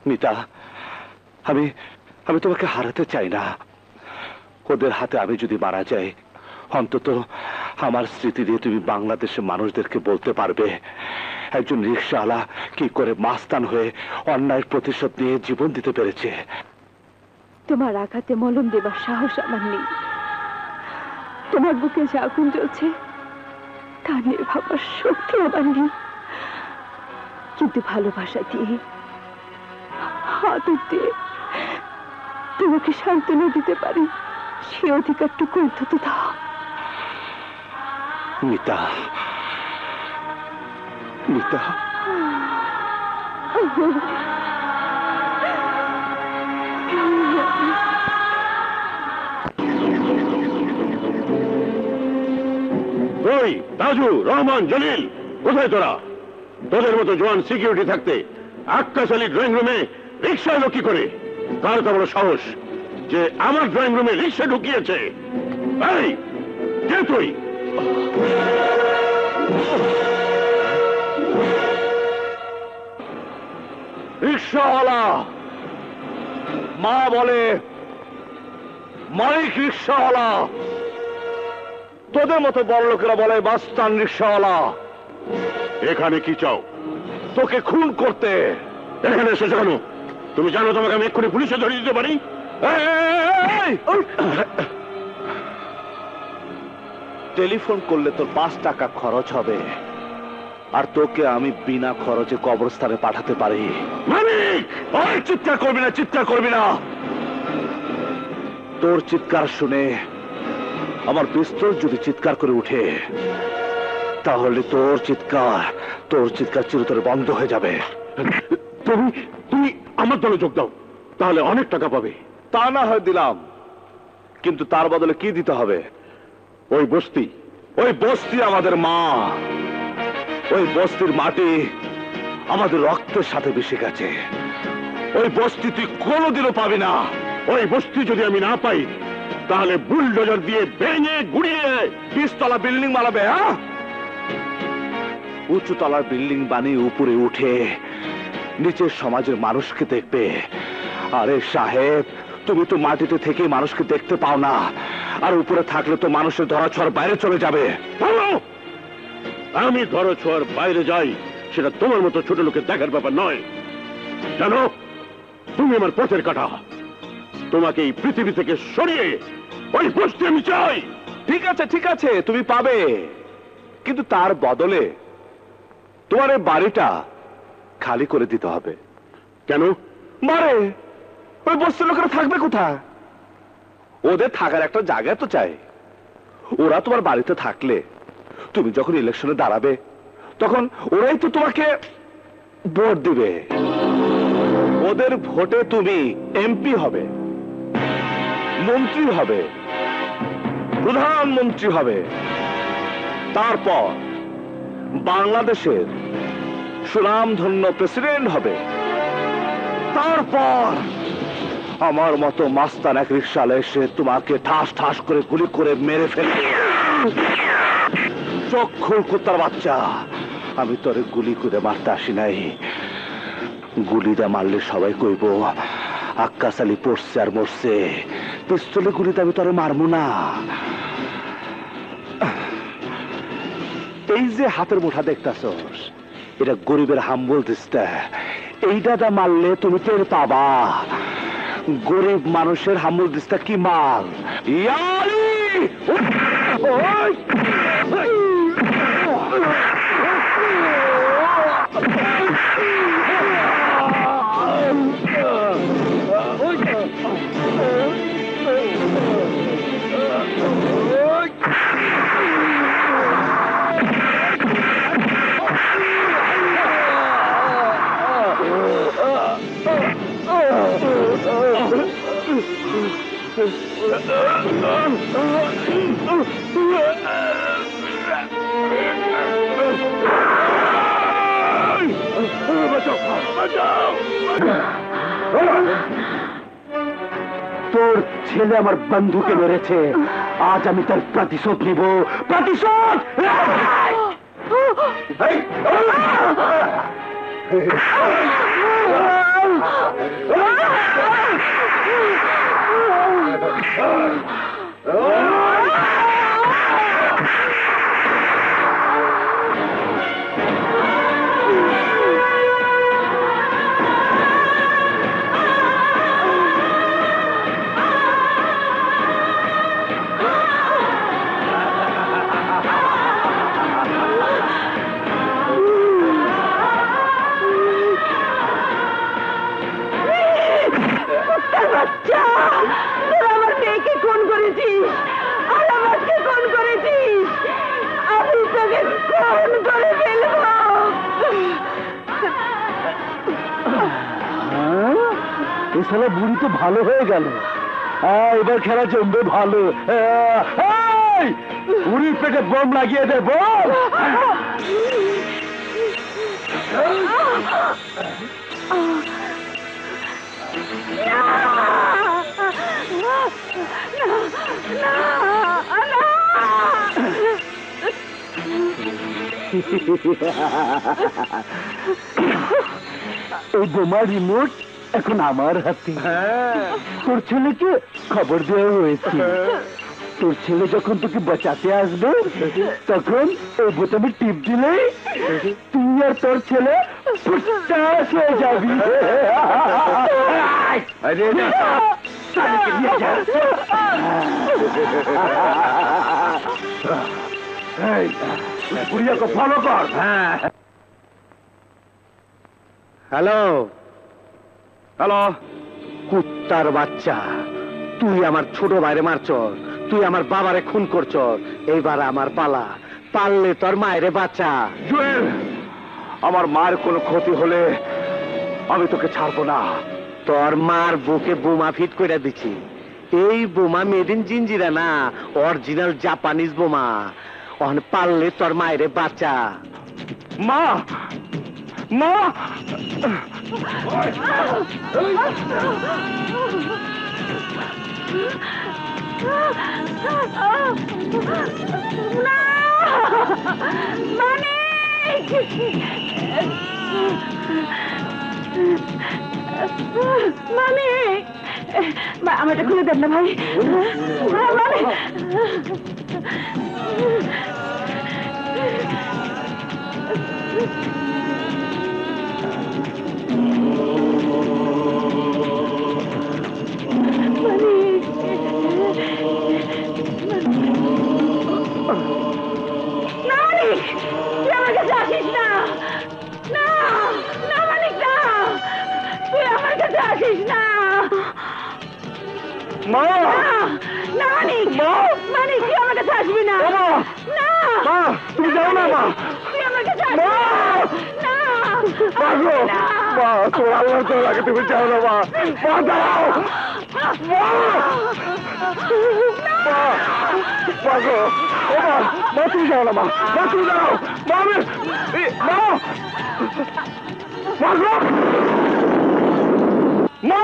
মিতা, আমি আমি তোমাকে হারাতে চাই না। ওদের হাতে আমি যদি মারা যাই, অন্তত আমার স্মৃতি দিয়ে তুমি বাংলাদেশের মানুষদেরকে বলতে পারবে একজন রিকশাওয়ালা কি করে মাস্তান হয়ে অন্যায়ের প্রতিশোধ নিয়ে জীবন দিতে পেরেছে। তোমার আঘাতে মলম দেবার সাহস আমার নেই। তোমার বুকে যে আগুন জ্বলছে তা নিয়ে ভাবার শক্তি আমার নেই, কিন্তু ভালোবাসা দিয়ে, আদর দিয়ে তোমাকে সান্ত্বনা দিতে পারি, সে অধিকারটুকু অন্তত দাও। মিতা, মিতা, ওই রাজু, রহমান, জলিল, কোথায় তোরা? তোদের মতো জোয়ান সিকিউরিটি থাকতে আক্কাস আলী ড্রয়িং রুমে রিক্সা এলো কি করে? কার তো বড় সাহস যে আমার ড্রয়িং রুমে রিক্সা ঢুকিয়েছে? এই কে তুই? রিক্সাওয়ালা, মা বলে মালিক রিক্সাওয়ালা, তোদের মতো বড় লোকেরা বলে বাস্তান রিক্সাওয়ালা। এখানে কি চাও? তোকে খুন করতে। এখানে এসেছো কেন? তুমি জানো তোমাকে আমি এক্ষুনি পুলিশে ধরিয়ে দিতে পারি। টেলিফোন করলে তোর 5 টাকা খরচ হবে, আর তোকে আমি বিনা খরচে কবরস্থানে পাঠাতে পারি। মালিক! ওই চিৎকার করবি না, চিৎকার করবি না। তোর চিৎকার শুনে আমার পিস্তল যদি চিৎকার করে উঠে, তাহলে তোর চিৎকার চিরতরে বন্ধ হয়ে যাবে। তুমি তুমি আমার দলে যোগ দাও, তাহলে অনেক টাকা পাবে। তা না হয় দিলাম, কিন্তু তার বদলে কি দিতে হবে? ওই বস্তি, ওই বস্তি আমাদের মা। ওই বস্তির মাটি আমাদের রক্তের সাথে মিশে গেছে। ওই বস্তি তুই কোনোদিনও পাবি না। ওই বস্তি যদি আমি না পাই, তাহলে বুলডোজার দিয়ে ভেঙে গুড়িয়ে 20 তলা বিল্ডিং বানাবে। হ্যাঁ, উঁচু তলার বিল্ডিং বানিয়ে উপরে উঠে নিচের সমাজের মানুষকে দেখবে। আরে সাহেব, তুমি তো মাটিতে থেকে মানুষকে দেখতে পাও না, আর উপরে থাকলে তো মানুষের ধরাছোঁয়ার বাইরে চলে যাবে। আমি ধরো ছোঁয়ার বাইরে যাই সেটা তোমার মতো ছোট লোকের দেখার ব্যাপার নয়। জানো, তুমি আমার পথের কাঁটা। তোমাকে এই পৃথিবী থেকে সরিয়ে ওই বস্তি আমি চাই। ঠিক আছে, তুমি পাবে, কিন্তু তার বদলে তোমার এই বাড়িটা খালি করে দিতে হবে। কেন? মারে ওই বস্তির লোকেরা থাকবে কোথায়? ওদের থাকার একটা জায়গা তো চাই। ওরা তোমার বাড়িতে থাকলে তুমি যখন ইলেকশনে দাঁড়াবে তখন ওরাই তো তোমাকে ভোট দিবে। ওদের ভোটে তুমি এমপি হবে, মন্ত্রী হবে, প্রধানমন্ত্রী হবে, তারপর বাংলাদেশের সুনামধন্য প্রেসিডেন্ট হবে। তারপর আমার মতো মাস্তান এক রিকশালে এসে তোমাকে ঠাস ঠাস করে গুলি করে মেরে ফেলবে। চক্ষুর কুত্তার বাচ্চা, আমি তোরে গুলি করে মারতে আসি নাই। গুলিটা মারলে সবাই কইব আক্কাস আলী পড়ছে আর মরছে, পিস্তলে গুলিতে আমি তোরে মারবো না। এই যে হাতের মুঠা দেখতাছস, এটা গরিবের হাম্বল দিস্তা। এইটা মারলে তুমি টের পাবা গরিব মানুষের হাম্বল দিস্তা কি মাল। ইয়ালি তোর ছেলে আমার বন্ধুকে মেরেছে, আজ আমি তার প্রতিশোধ নিব। প্রতিশোধ! আমার মেয়েকে খুন করেছিস আর আমাকে খুন করেছিস, আমি তোকে খুন করে ফেলবো। এই শালা বুড়ি তো ভালো হয়ে গেল। এবার খেলা জমবে ভালো। বুড়ির পেটে বোম লাগিয়ে দে, বোম। এই বোমার রিমোট এখন আমার হাতে। তোর ছেলেকে খবর দেওয়া হয়েছে। তোর ছেলে যখন তোকে বাঁচাতে আসবে তখন ওই বোতামে টিপ দিলে তুই আর তোর ছেলে ফুটাস হয়ে যাবি। বুড়িয়াকে ফলো কর। হ্যালো হ্যালো, কুত্তার বাচ্চা, তুই আমার ছোট ভাইরে মারছর, তুই আমার বাবারে খুন করছর, এইবার আমার পালা। পারলে তোর মায়েরে বাচ্চা। জুয়েল, আমার মার কোনো ক্ষতি হলে আমি তোকে ছাড়বো না। তোর মার বুকে বোমা ফিট করে দিছি। এই বোমা মেড ইন জিঞ্জিরা না, অরিজিনাল জাপানিজ বোমা। পারলে তোর মায়েরে বাচ্চা। মা, মা, আমারটা খুলে দেন না ভাই। মানিক, তুই আমার কাছে আসিস না। না না মানিক, না, তুই আমার কাছে আসিস না। মা, না মানিক, মানিক তুই আমার কাছে আসবি না। না মা, তুমি যাও না মা। তুই আমার কাছে আসবি না। না মা গো, মা, তোর আল্লাহর তোর আগে তুমি যাও না মা। মা দাঁড়াও। মা, মা গো, ও মা, মা তুমি যাও না মা। মা তুমি যাও। মা আমি, মা, মা গো, মা।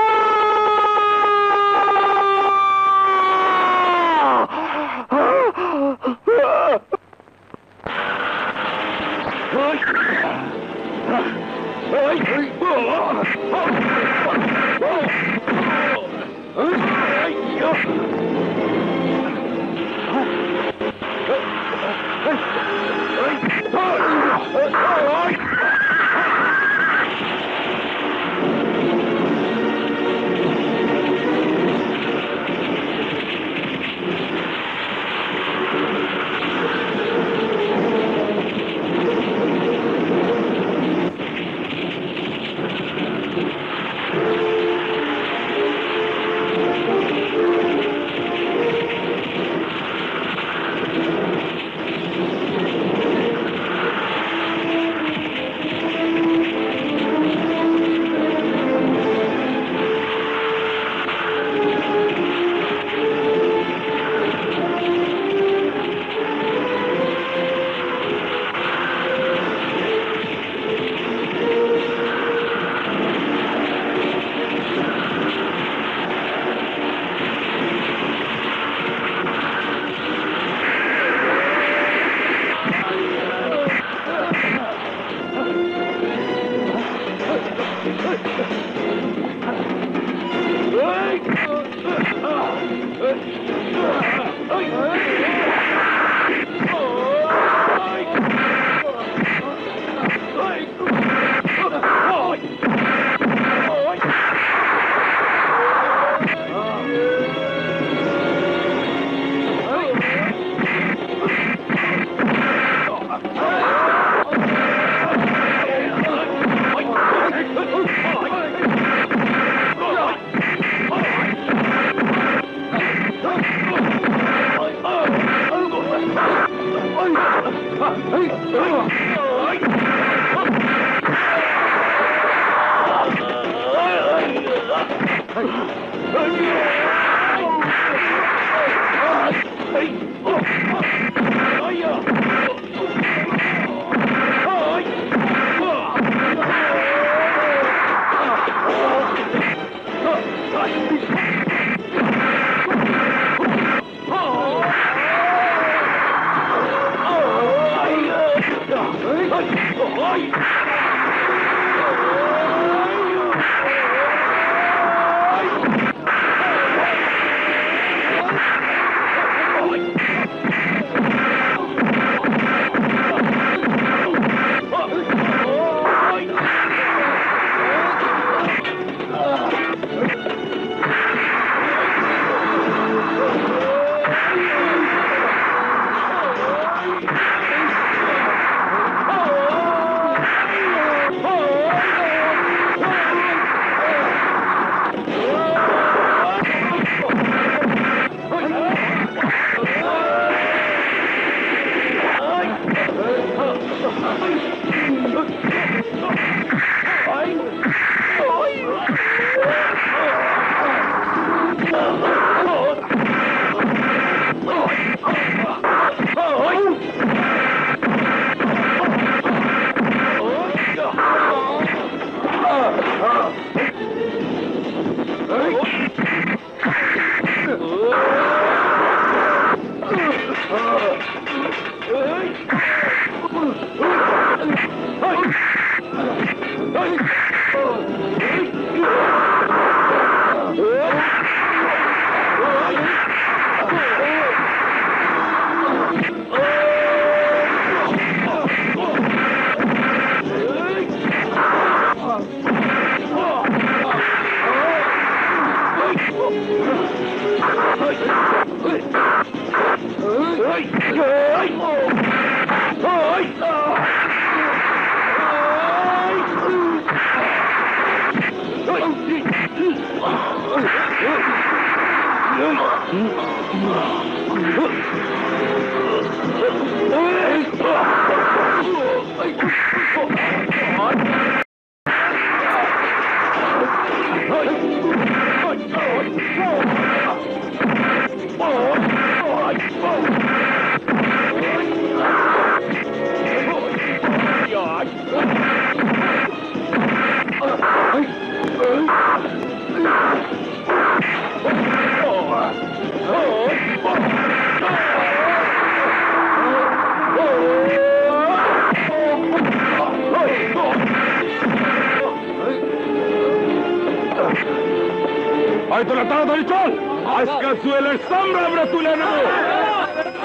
তোরা তাড়াতাড়ি চল, আজকে জুয়েলের সামনে আমরা তুলে নেব।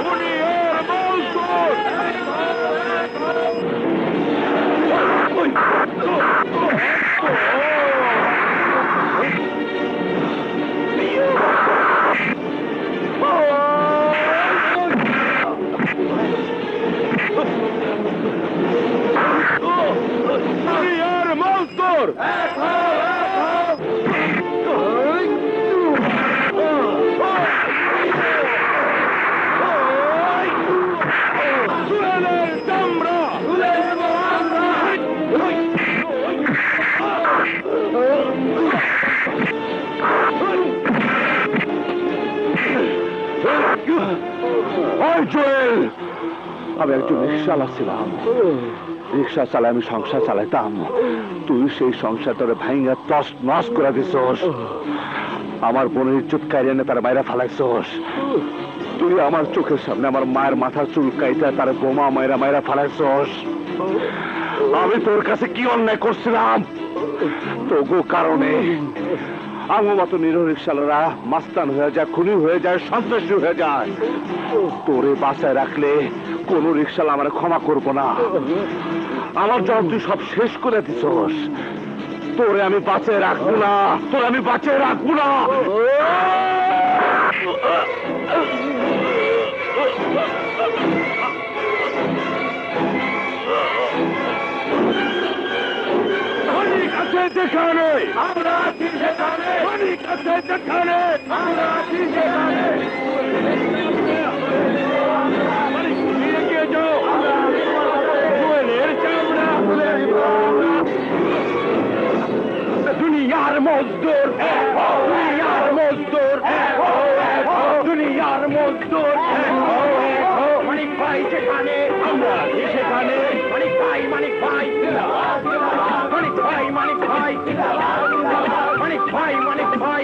দুনিয়ার মজদুর দুনিয়ার মজদুর জুয়েল, আমি একজন রিক্সাওয়ালা ছিলাম। রিক্সা চালাই আমি সংসার চালাইতাম। তুই সেই সংসারটারে ভাইঙ্গা তস নস করে দিছস। আমার বোনের ইজ্জত কাইরে তার বাইরে ফালাইছস। তুই আমার চোখের সামনে আমার মায়ের মাথার চুল কাইটা তার বোমা মায়েরা মায়েরা ফালাইছস। আমি তোর কাছে কি অন্যায় করছিলাম? তোগো কারণে আমার মতো নিরহ রিক্সাওয়ালারা মাস্তান হয়ে যায়, খুনি হয়ে যায়, সন্ত্রাসী হয়ে যায়। তোরে বাঁচায় রাখলে কোন রিক্সাওয়ালা আমার ক্ষমা করবো না। আমার জন্য তুই সব শেষ করে দিছস। তোরে আমি বাঁচায় রাখবো না, তোরে আমি বাঁচায় রাখবো না। যেখানে আমরা আছি সেখানে, অনেক আছে যেখানে আমরা আছি সেখানে। এগিয়ে যাও, জুয়েলের চামড়া দুনিয়ার মজদুর, দুনিয়ার মজদুর, দুনিয়ার মজদুর। মানিক ভাই যেখানে আমরা আছি সেখানে, মানিক ভাই, মানিক ভাই, মানিক ভাই, মানিক ভাই, মানিক ভাই, মানিক ভাই।